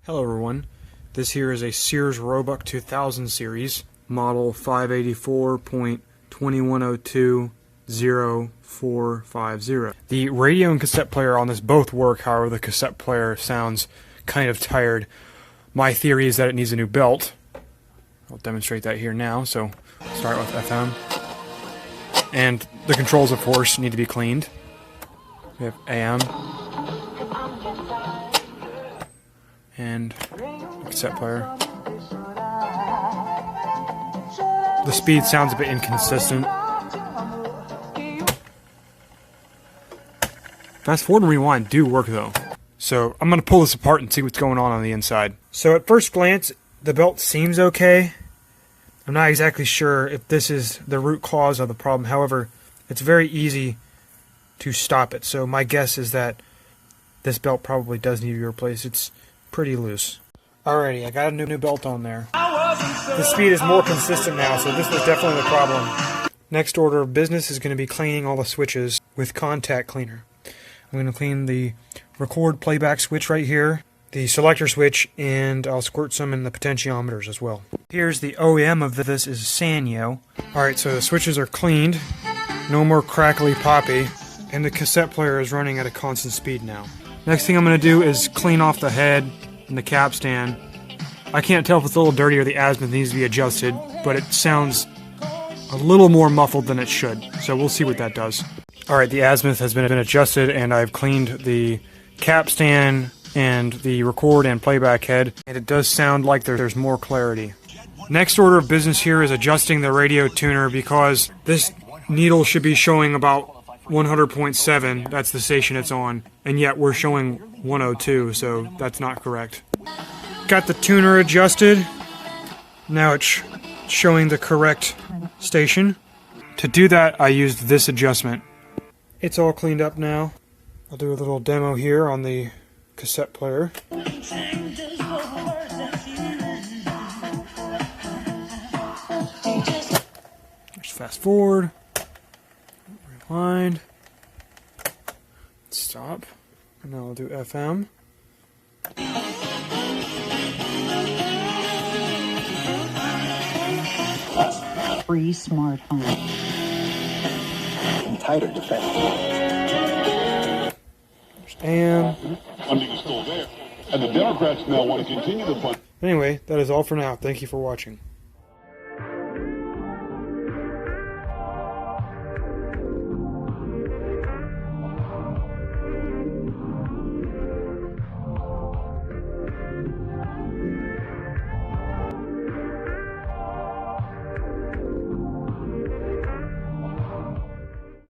Hello everyone, this here is a Sears Roebuck 2000 Series, model 584.21020450. The radio and cassette player on this both work, however the cassette player sounds kind of tired. My theory is that it needs a new belt. I'll demonstrate that here now, so start with FM. And the controls, of course, need to be cleaned. We have AM. And cassette player. The speed sounds a bit inconsistent. Fast forward and rewind do work though. So I'm going to pull this apart and see what's going on the inside. So at first glance, the belt seems okay. I'm not exactly sure if this is the root cause of the problem. However, it's very easy to stop it. So my guess is that this belt probably does need to be replaced. It's pretty loose. Alrighty, I got a new belt on there. The speed is more consistent now, so this was definitely the problem. Next order of business is going to be cleaning all the switches with contact cleaner. I'm going to clean the record playback switch right here, the selector switch, and I'll squirt some in the potentiometers as well. Here's the OEM of this is Sanyo. Alright, so the switches are cleaned, no more crackly poppy, and the cassette player is running at a constant speed now. Next thing I'm going to do is clean off the head and the cap stand. I can't tell if it's a little dirty or the azimuth needs to be adjusted, but it sounds a little more muffled than it should, so we'll see what that does. Alright, the azimuth has been adjusted and I've cleaned the cap stand and the record and playback head, and it does sound like there's more clarity. Next order of business here is adjusting the radio tuner because this needle should be showing about 100.7, that's the station it's on, and yet we're showing 102, so that's not correct. Got the tuner adjusted. Now it's showing the correct station. To do that, I used this adjustment. It's all cleaned up now. I'll do a little demo here on the cassette player. Just fast forward. Rewind. Stop. And now I'll do FM. Free smartphone. And tighter defense. There's AM. Funding is still there, and the Democrats now want to continue the fund. Anyway, that is all for now. Thank you for watching.